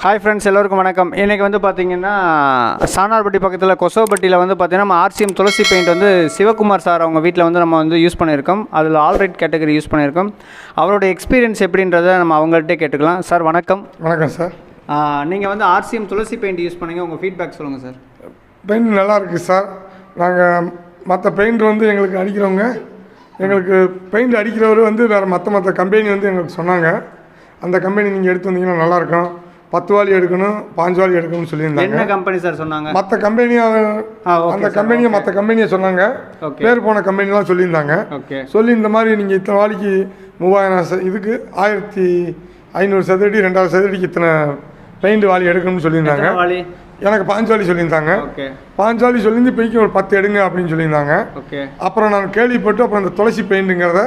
Hi friends, எல்லோருக்கும் வணக்கம். இன்றைக்கி வந்து பார்த்திங்கன்னா சானார்பட்டி பக்கத்தில் கொசோபட்டியில் வந்து பார்த்திங்கன்னா நம்ம ஆர்சிஎம் துளசி பெயிண்ட் வந்து சிவகுமார் சார் அவங்க வீட்டில் வந்து நம்ம வந்து யூஸ் பண்ணியிருக்கோம். அதில் ஆல்ரைட் கேட்டகரி யூஸ் பண்ணியிருக்கோம். அவரோட எக்ஸ்பீரியன்ஸ் எப்படின்றத நம்ம அவங்கள்ட்டே கேட்டுக்கலாம். சார் வணக்கம். வணக்கம் சார். நீங்கள் வந்து ஆர்சிஎம் துளசி பெயிண்ட் யூஸ் பண்ணீங்க, உங்கள் ஃபீட்பேக் சொல்லுங்கள் சார். பெயிண்ட் நல்லா இருக்குது சார். நாங்கள் மற்ற பெயிண்ட் வந்து எங்களுக்கு அடிக்கிறவங்க, எங்களுக்கு பெயிண்ட் அடிக்கிறவர் வந்து வேறு மற்ற கம்பெனி வந்து எங்களுக்கு சொன்னாங்க, அந்த கம்பெனி நீங்கள் எடுத்து வந்தீங்கன்னா நல்லாயிருக்கும், 10 வாலி எடுக்கணும், 5 வாலி எடுக்கணும்னு சொல்லியிருந்தாங்க. என்ன கம்பெனி சார் சொன்னாங்க? மற்ற கம்பெனியை அந்த கம்பெனியை மற்ற கம்பெனியை சொன்னாங்க, பேர் போன கம்பெனிலாம் சொல்லியிருந்தாங்க. சொல்லி இந்த மாதிரி நீங்கள் இத்தனை வாலிக்கு 3000 இதுக்கு 1500 சதுரடி 2000 சதுரடிக்கு இத்தனை பெயிண்ட் வாலி எடுக்கணும்னு சொல்லியிருந்தாங்க. எனக்கு 5 வாலி சொல்லியிருந்தாங்க. 5 வாலி சொல்லியிருந்து இப்போக்கி ஒரு 10 எடுங்க அப்படின்னு சொல்லியிருந்தாங்க. அப்புறம் நான் கேள்விப்பட்டு அப்புறம் இந்த துளசி பெயிண்ட்டுங்கிறத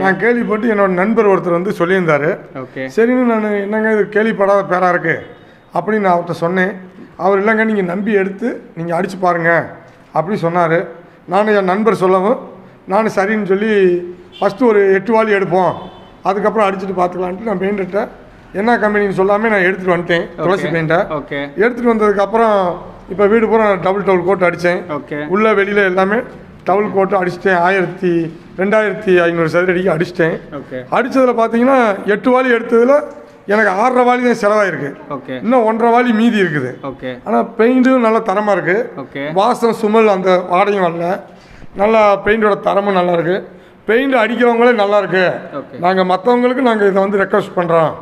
நான் கேள்விப்பட்டு என்னோட நண்பர் ஒருத்தர் வந்து சொல்லியிருந்தார். சரின்னு நான் என்னங்க இது கேள்விப்படாத பேராக இருக்குது அப்படின்னு நான் அவர்கிட்ட சொன்னேன். அவர் இல்லைங்க நீங்கள் நம்பி எடுத்து நீங்கள் அடித்து பாருங்கள் அப்படி சொன்னார். நான் என் நண்பர் சொல்லவும் நான் சரின்னு சொல்லி ஃபஸ்ட்டு ஒரு 8 வாலி எடுப்போம், அதுக்கப்புறம் அடிச்சுட்டு பார்த்துக்கலான்ட்டு நான் பெயிண்ட்டை என்ன கம்பெனின்னு சொல்லாமல் நான் எடுத்துகிட்டு வந்துட்டேன். துளசி பெயிண்ட்டை எடுத்துகிட்டு வந்ததுக்கப்புறம் இப்போ வீடு பூரா டபுள் கோட் அடித்தேன். உள்ள வெளியில் எல்லாமே டபுள் கோட்டு அடிச்சிட்டேன். 2500 சதுரடிக்கு அடிச்சிட்டேன். அடித்ததில் பார்த்தீங்கன்னா 8 வாலி எடுத்ததில் எனக்கு 6.5 வாலி தான் செலவாயிருக்கு. இன்னும் 1.5 வாலி மீதி இருக்குது. ஆனால் பெயிண்ட்டும் நல்லா தரமாக இருக்குது. வாசம் சுமல் அந்த வாடையும் வரல. நல்லா பெயிண்டோட தரமும் நல்லா இருக்குது. பெயிண்ட் அடிக்கிறவங்களே நல்லா இருக்கு, நாங்கள் மற்றவங்களுக்கு நாங்கள் இதை வந்து ரெக்வஸ்ட் பண்ணுறோம்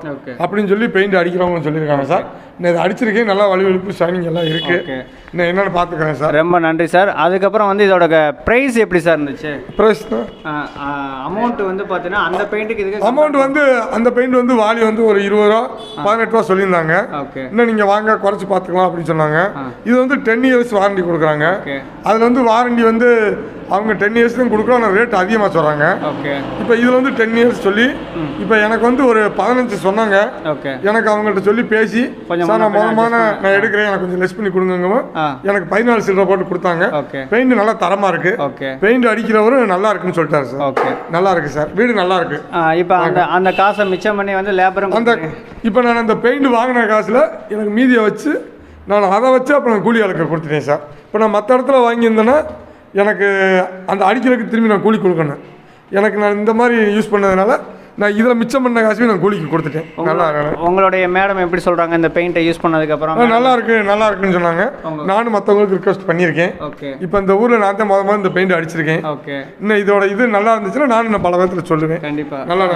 அப்படின்னு சொல்லி பெயிண்ட் அடிக்கிறவங்களும் சொல்லியிருக்காங்க சார். நான் இதை அடிச்சிருக்கேன், நல்லா வலுவெழுப்பு ஷைனிங் எல்லாம் இருக்குது. நான் என்னென்னு பார்த்துக்கிறேன் சார். ரொம்ப நன்றி சார். அதுக்கப்புறம் வந்து இதோட ப்ரைஸ் எப்படி சார் இருந்துச்சு? ப்ரைஸ் தான் அமௌண்ட் வந்து பார்த்தீங்கன்னா அந்த பெயிண்ட்டுக்கு இதுக்கு அமௌண்ட் வந்து அந்த பெயிண்ட் வந்து வாலி வந்து ஒரு 20 ரூபா 18 ரூபா சொல்லியிருந்தாங்க. இன்னும் நீங்கள் வாங்க குறைச்சி பார்த்துக்கலாம் அப்படின்னு சொன்னாங்க. இது வந்து 10 இயர்ஸ் வாரண்டி கொடுக்குறாங்க. அதில் வந்து வாரண்டி வந்து அவங்க 10 இயர்ஸ் தான் கொடுக்குறோம், ஆனால் ரேட் அதிகமாக சொல்கிறாங்க. இப்போ இதில் வந்து 10 இயர்ஸ் சொல்லி இப்போ எனக்கு வந்து ஒரு 15 சொன்னாங்க. எனக்கு அவங்கள்ட்ட சொல்லி பேசி சார் நான் நான் எடுக்கிறேன், எனக்கு கொஞ்சம் லெஸ் பண்ணி கொடுங்க, எனக்கு 14 சில்லரை போட்டு கொடுத்தாங்க. பெயிண்ட் நல்லா தரமாக இருக்கு, பெயிண்ட் அடிக்கிறவரும் நல்லா இருக்குன்னு சொல்லிட்டாரு சார். நல்லா இருக்கு சார், வீடு நல்லா இருக்கு. இப்போ அந்த காசை மிச்சம் பண்ணி வந்து லேபரும் அந்த இப்போ நான் அந்த பெயிண்ட் வாங்கின காசில் எனக்கு மீதியை வச்சு நான் அதை வச்சு அப்போ நான் கூலி ஆளுக்கு கொடுத்துட்டேன் சார். இப்போ நான் மற்ற இடத்துல வாங்கியிருந்தேன்னா எனக்கு அந்த அடிக்கிறதுக்கு திரும்பி நான் கூலி கொடுக்கணும். எனக்கு நான் இந்த மாதிரி யூஸ் பண்ணதுனால நான் இதில் மிச்சம் பண்ண காசையும் நான் கூலிக்கு கொடுத்துட்டேன். நல்லா இருக்கு. உங்களுடைய மேடம் எப்படி சொல்கிறாங்க இந்த பெயிண்ட்டை யூஸ் பண்ணதுக்கப்புறம்? நல்லா இருக்குன்னு சொன்னாங்க. நானும் மற்றவங்களுக்கு ரிக்வஸ்ட் பண்ணியிருக்கேன். இப்போ இந்த ஊரில் நான் தான் முதல்ல இந்த பெயிண்ட் அடிச்சிருக்கேன். இன்னும் இதோட இது நல்லா இருந்துச்சுன்னா நானும் பல விதத்தில் சொல்லுவேன். கண்டிப்பாக நல்லா.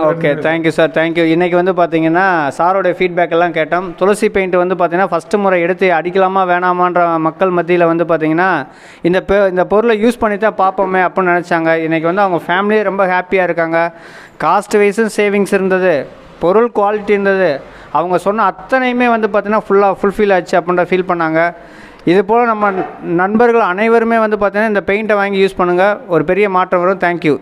Okay, thank you sir, thank you. இன்றைக்கி வந்து பார்த்தீங்கன்னா சாரோடைய ஃபீட்பேக் எல்லாம் கேட்டோம். துளசி பெயிண்ட் வந்து பார்த்தீங்கன்னா ஃபஸ்ட்டு முறை எடுத்து அடிக்கலாமா வேணாமான்ற மக்கள் மத்தியில் வந்து பார்த்தீங்கன்னா இந்த பொருளை யூஸ் பண்ணி தான் பார்ப்போமே அப்படின்னு நினச்சாங்க. இன்றைக்கி வந்து அவங்க ஃபேமிலியே ரொம்ப ஹாப்பியாக இருக்காங்க. காஸ்ட் வைஸும் சேவிங்ஸ் இருந்தது, பொருள் குவாலிட்டி இருந்தது. அவங்க சொன்ன அத்தனையுமே வந்து பார்த்திங்கன்னா ஃபுல்ஃபில் ஆச்சு அப்படின்ற ஃபீல் பண்ணாங்க. இது போல் நம்ம நண்பர்கள் அனைவருமே வந்து பார்த்திங்கன்னா இந்த பெயிண்ட்டை வாங்கி யூஸ் பண்ணுங்கள், ஒரு பெரிய மாற்றம் வரும். தேங்க்யூ.